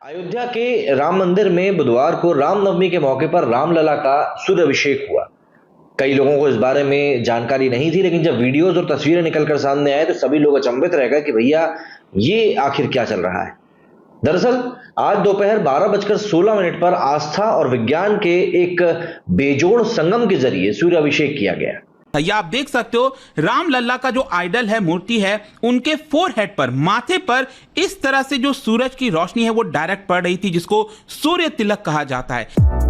अयोध्या के राम मंदिर में बुधवार को रामनवमी के मौके पर रामलला का सूर्याभिषेक हुआ। कई लोगों को इस बारे में जानकारी नहीं थी, लेकिन जब वीडियोज और तस्वीरें निकलकर सामने आए तो सभी लोग अचंभित रह गए कि भैया ये आखिर क्या चल रहा है। दरअसल आज दोपहर 12:16 पर आस्था और विज्ञान के एक बेजोड़ संगम के जरिए सूर्याभिषेक किया गया। ये आप देख सकते हो, राम लल्ला का जो आइडल है, मूर्ति है, उनके फोरहेड पर, माथे पर इस तरह से जो सूरज की रोशनी है वो डायरेक्ट पड़ रही थी, जिसको सूर्य तिलक कहा जाता है।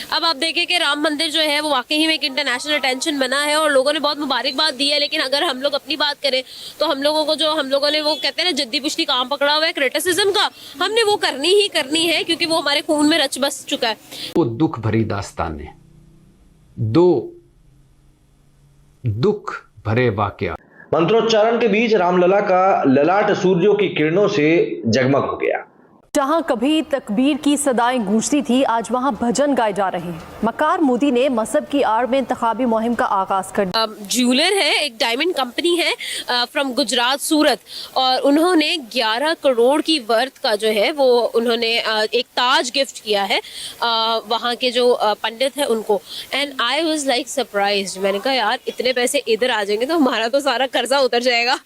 अब आप देखें कि राम मंदिर जो है वो वाकई ही में एक इंटरनेशनल अटेंशन बना है और लोगों ने बहुत मुबारकबाद दी है। लेकिन अगर हम लोग अपनी बात करें तो हम लोगों ने वो कहते हैं ना, जद्दी पिछली काम पकड़ा हुआ है क्रिटिसिज्म का, हमने वो करनी ही करनी है क्योंकि वो हमारे खून में रच बस चुका है। वो दुख भरी दास्तानें, दो दुख भरे वाकया। मंत्रोच्चारण के बीच रामलला का ललाट सूर्यों की किरणों से जगमग हो गया। जहां कभी तकबीर की सदाएं गूंजती थी, आज वहां भजन गाए जा रहे हैं। मकार मोदी ने मजहब की आड़ में इंतखाबी मुहिम का आगाज कर दिया। ज्वेलर है, एक डायमंड कंपनी है फ्रॉम गुजरात सूरत, और उन्होंने 11 करोड़ की वर्थ का जो है वो उन्होंने एक ताज गिफ्ट किया है वहाँ के जो पंडित है उनको। And I was like surprised. मैंने कहा यार इतने पैसे इधर आ जाएंगे तो हमारा तो सारा कर्जा उतर जाएगा।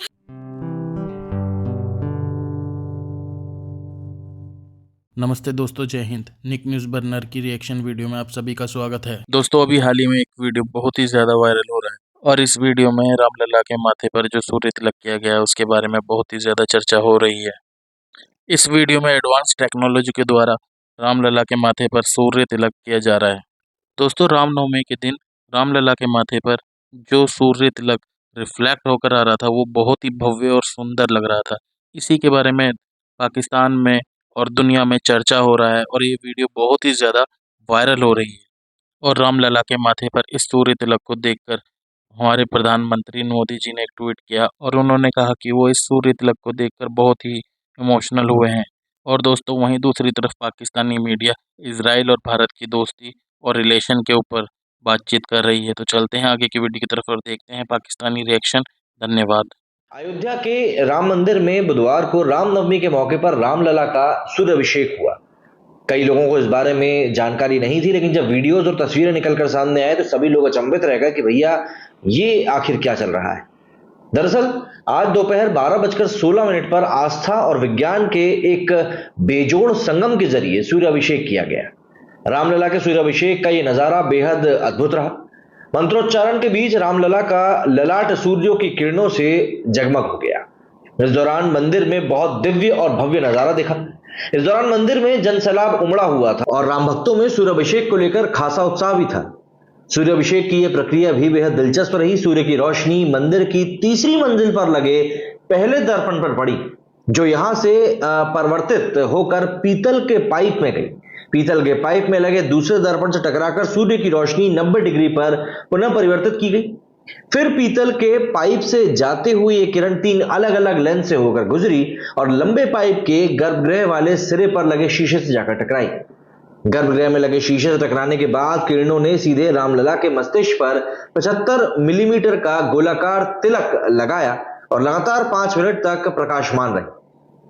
नमस्ते दोस्तों, जय हिंद। निक न्यूज़ बर्नर की रिएक्शन वीडियो में आप सभी का स्वागत है। दोस्तों, अभी हाल ही में एक वीडियो बहुत ही ज़्यादा वायरल हो रहा है और इस वीडियो में रामलला के माथे पर जो सूर्य तिलक किया गया है उसके बारे में बहुत ही ज़्यादा चर्चा हो रही है। इस वीडियो में एडवांस टेक्नोलॉजी के द्वारा रामलला के माथे पर सूर्य तिलक किया जा रहा है। दोस्तों, रामनवमी के दिन रामलला के माथे पर जो सूर्य तिलक रिफ्लेक्ट होकर आ रहा था वो बहुत ही भव्य और सुंदर लग रहा था। इसी के बारे में पाकिस्तान में और दुनिया में चर्चा हो रहा है और ये वीडियो बहुत ही ज़्यादा वायरल हो रही है। और रामलला के माथे पर इस सूर्य तिलक को देखकर हमारे प्रधानमंत्री मोदी जी ने एक ट्वीट किया और उन्होंने कहा कि वो इस सूर्य तिलक को देखकर बहुत ही इमोशनल हुए हैं। और दोस्तों, वहीं दूसरी तरफ पाकिस्तानी मीडिया इजराइल और भारत की दोस्ती और रिलेशन के ऊपर बातचीत कर रही है। तो चलते हैं आगे की वीडियो की तरफ और देखते हैं पाकिस्तानी रिएक्शन। धन्यवाद। अयोध्या के राम मंदिर में बुधवार को रामनवमी के मौके पर रामलला का सूर्याभिषेक हुआ। कई लोगों को इस बारे में जानकारी नहीं थी, लेकिन जब वीडियोज और तस्वीरें निकलकर सामने आए तो सभी लोग अचंभित रह गए कि भैया ये आखिर क्या चल रहा है। दरअसल आज दोपहर 12:16 पर आस्था और विज्ञान के एक बेजोड़ संगम के जरिए सूर्याभिषेक किया गया। रामलला के सूर्याभिषेक का ये नजारा बेहद अद्भुत रहा। मंत्रोच्चारण के बीच रामलला का ललाट सूर्यों की किरणों से जगमग हो गया। इस दौरान मंदिर में बहुत दिव्य और भव्य नजारा दिखा। इस दौरान मंदिर में जनसैलाब उमड़ा हुआ था और राम भक्तों में सूर्याभिषेक को लेकर खासा उत्साह भी था। सूर्याभिषेक की यह प्रक्रिया भी बेहद दिलचस्प रही। सूर्य की रोशनी मंदिर की तीसरी मंजिल पर लगे पहले दर्पण पर पड़ी, जो यहां से परिवर्तित होकर पीतल के पाइप में गई। पीतल के पाइप में लगे दूसरे दर्पण से टकराकर सूर्य की रोशनी 90 डिग्री पर पुनः परिवर्तित की गई। फिर पीतल के पाइप से जाते हुए ये किरण 3 अलग अलग लेंस से होकर गुजरी और लंबे पाइप के गर्भगृह वाले सिरे पर लगे शीशे से जाकर टकराई। गर्भगृह में लगे शीशे से टकराने के बाद किरणों ने सीधे रामलला के मस्तिष्क पर 75 मिलीमीटर का गोलाकार तिलक लगाया और लगातार 5 मिनट तक प्रकाशमान रहे।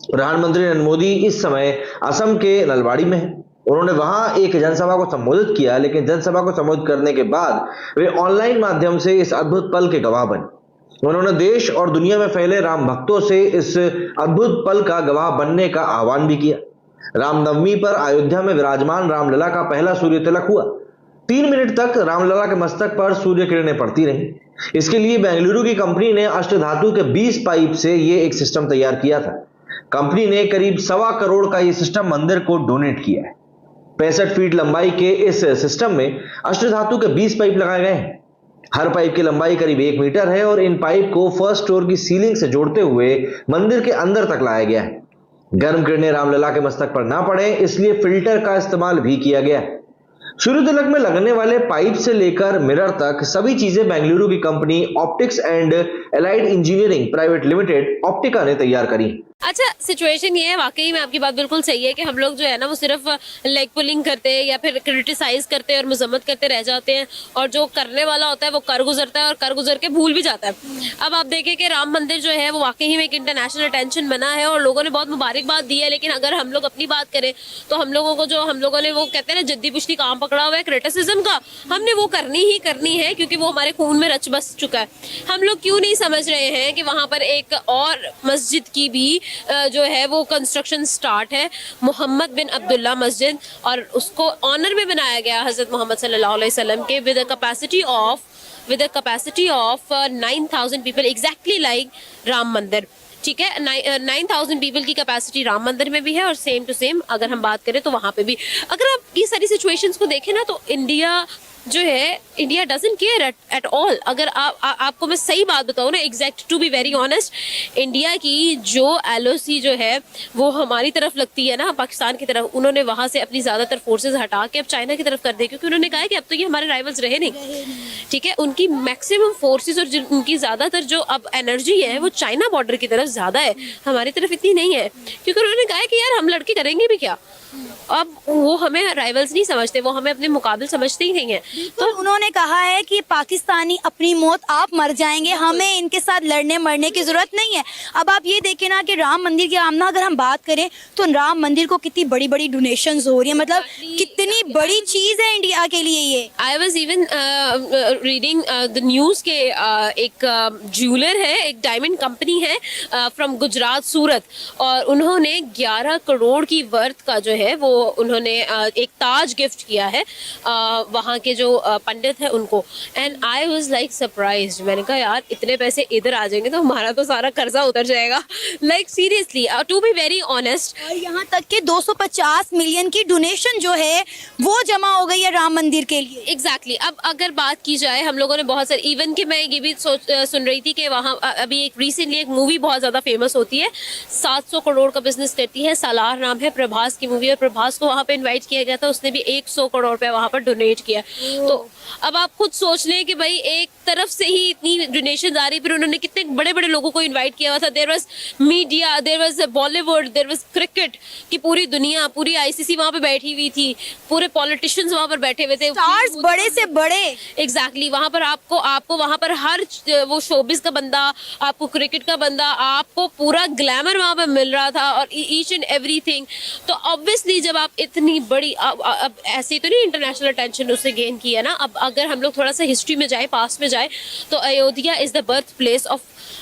प्रधानमंत्री नरेंद्र मोदी इस समय असम के नलबाड़ी में है। उन्होंने वहां एक जनसभा को संबोधित किया, लेकिन जनसभा को संबोधित करने के बाद वे ऑनलाइन माध्यम से इस अद्भुत पल के गवाह बने। उन्होंने देश और दुनिया में फैले राम भक्तों से इस अद्भुत पल का गवाह बनने का आह्वान भी किया। रामनवमी पर अयोध्या में विराजमान रामलला का पहला सूर्य तिलक हुआ। 3 मिनट तक रामलला के मस्तक पर सूर्य किरणें पड़ती रहीं। इसके लिए बेंगलुरु की कंपनी ने अष्टधातु के 20 पाइप से ये एक सिस्टम तैयार किया था। कंपनी ने करीब 1.25 करोड़ का ये सिस्टम मंदिर को डोनेट किया है। 65 फीट लंबाई के इस सिस्टम में अष्टधातु के 20 पाइप लगाए गए हैं। हर पाइप की लंबाई करीब 1 मीटर है और इन पाइप को फर्स्ट फ्लोर की सीलिंग से जोड़ते हुए मंदिर के अंदर तक लाया गया है। गर्म किरणें रामलला के मस्तक पर ना पड़े, इसलिए फिल्टर का इस्तेमाल भी किया गया है। सूर्य तिलक में लगने वाले पाइप से लेकर मिरर तक सभी चीजें बेंगलुरु की company optics and allied engineering private limited Optica ने तैयार करी। अच्छा, सिचुएशन ये है, वाकई में आपकी बात बिल्कुल सही है कि हम लोग जो है ना वो सिर्फ लेग पुलिंग करते हैं या फिर क्रिटिसाइज करते हैं और मजम्मत करते रह जाते हैं, और जो करने वाला होता है वो कर गुजरता है और कर गुजर के भूल भी जाता है। अब आप देखें कि राम मंदिर जो है वो वाकई में एक इंटरनेशनल अटेंशन बना है और लोगों ने बहुत मुबारकबाद दी है, लेकिन अगर हम लोग अपनी बात करें तो हम लोगों ने वो कहते हैं ना जद्दी पुश्ती काम पकड़ा हुआ है क्रिटिसिज्म का, हमने वो करनी ही करनी है क्योंकि वो हमारे खून में रच बस चुका है। हम लोग क्यों नहीं समझ रहे हैं कि वहां पर एक और मस्जिद की भी जो है वो कंस्ट्रक्शन स्टार्ट है, मोहम्मद बिन अब्दुल्ला मस्जिद, और उसको ऑनर में बनाया गया हजरत मोहम्मद सल्लल्लाहु अलैहि वसल्लम के, with a capacity of 9,000 people, exactly like Ram मंदिर। ठीक है, 9,000 पीपल की कैपेसिटी राम मंदिर में भी है और सेम टू सेम अगर हम बात करें तो वहां पे भी। अगर आप ये सारी सिचुएशंस को देखें ना तो इंडिया जो है, India doesn't care at all. अगर आपको मैं सही बात बताऊँ ना, exact to be very honest, India की जो LOC जो है वो हमारी तरफ लगती है ना, पाकिस्तान की तरफ, उन्होंने वहाँ से अपनी ज़्यादातर फोर्सेज हटा के अब चाइना की तरफ कर दी, क्योंकि उन्होंने कहा है कि अब तो ये हमारे राइवल्स रहे नहीं। ठीक है, उनकी मैक्सिमम फोर्सेज और उनकी ज़्यादातर जो अब एनर्जी है वो चाइना बॉर्डर की तरफ ज़्यादा है, हमारी तरफ इतनी नहीं है, क्योंकि उन्होंने कहा है कि यार हम लड़के करेंगे भी क्या। अब वो हमें राइवल्स नहीं समझते, वो हमें अपने मुकाबिल समझते ही नहीं है। तो उन्होंने कहा है कि पाकिस्तानी अपनी मौत आप मर जाएंगे, हमें इनके साथ लड़ने मरने की जरूरत नहीं है। अब आप ये देखें ना कि राम मंदिर की आमना अगर हम बात करें तो राम मंदिर को कितनी बड़ी बड़ी डोनेशंस हो रही है, मतलब कितनी बड़ी चीज है इंडिया के लिए ये। I was even reading the news के एक ज्वेलर है, एक डायमंड कंपनी है फ्रॉम गुजरात सूरत, और उन्होंने 11 करोड़ की वर्थ का जो है वो उन्होंने एक ताज गिफ्ट किया है वहाँ के जो पंडित है उनको। And I was like surprised, मैंने कहा यार इतने पैसे इधर आ जाएंगे तो हमारा तो सारा कर्जा उतर जाएगा, like seriously, to be very honest. और यहाँ तक कि 250 मिलियन की डोनेशन जो है वो जमा हो गई है राम मंदिर के लिए। एग्जैक्टली अब अगर बात की जाए, हम लोगों ने बहुत सारी, इवन कि मैं ये भी सुन रही थी कि वहाँ अभी एक रिसेंटली एक मूवी बहुत ज़्यादा फेमस होती है, 700 करोड़ का बिजनेस करती है, सालार नाम है, प्रभास की मूवी, और प्रभास को वहाँ पे इनवाइट किया गया था, उसने भी 100 करोड़ रुपया वहाँ पर डोनेट किया। तो अब आप खुद सोच लें कि भाई एक तरफ से ही इतनी डोनेशन आ रही, फिर उन्होंने कितने बड़े बड़े लोगों को इनवाइट किया हुआ था। There was media, there was Bollywood, there was cricket की पूरी दुनिया, पूरी ICC वहाँ पे बैठी हुई थी, पूरे पॉलिटिशियंस वहाँ पर बैठे हुए थे, स्टार्स बड़े से बड़े। एग्जैक्टली वहाँ पर आपको वहाँ पर हर वो शोबिस का बंदा, आपको क्रिकेट का बंदा, आपको पूरा ग्लैमर वहाँ पर मिल रहा था और ईच एंड एवरीथिंग। तो ऑब्वियसली जब आप इतनी बड़ी, अब ऐसे तो नहीं इंटरनेशनल अटेंशन उससे गेन किया ना। अब अगर हम लोग थोड़ा सा हिस्ट्री में जाए, पास्ट में जाए, तो Ayodhya is the birth place of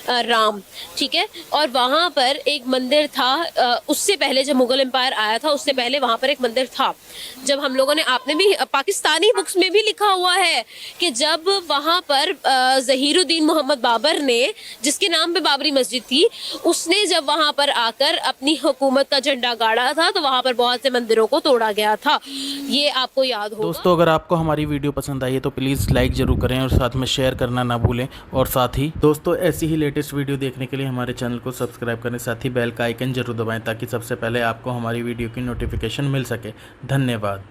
Ram, ठीक है, और वहाँ पर एक मंदिर था, उससे पहले जब मुगल एम्पायर आया था उससे पहले वहाँ पर एक मंदिर था। जब हम लोगों ने, आपने भी पाकिस्तानी बुक्स में भी लिखा हुआ है कि जब वहाँ पर ज़हीरुद्दीन मोहम्मद बाबर ने, जिसके नाम पे बाबरी मस्जिद थी, उसने जब वहाँ पर आकर अपनी हुकूमत का झंडा गाड़ा था तो वहाँ पर बहुत से मंदिरों को तोड़ा गया था, ये आपको याद होगा। दोस्तों अगर आपको हमारी वीडियो पसंद आई है तो प्लीज़ लाइक ज़रूर करें और साथ में शेयर करना ना भूलें, और साथ ही दोस्तों ऐसी ही लेटेस्ट वीडियो देखने के लिए हमारे चैनल को सब्सक्राइब करें, साथ ही बेल का आइकन जरूर दबाएं ताकि सबसे पहले आपको हमारी वीडियो की नोटिफिकेशन मिल सके। धन्यवाद।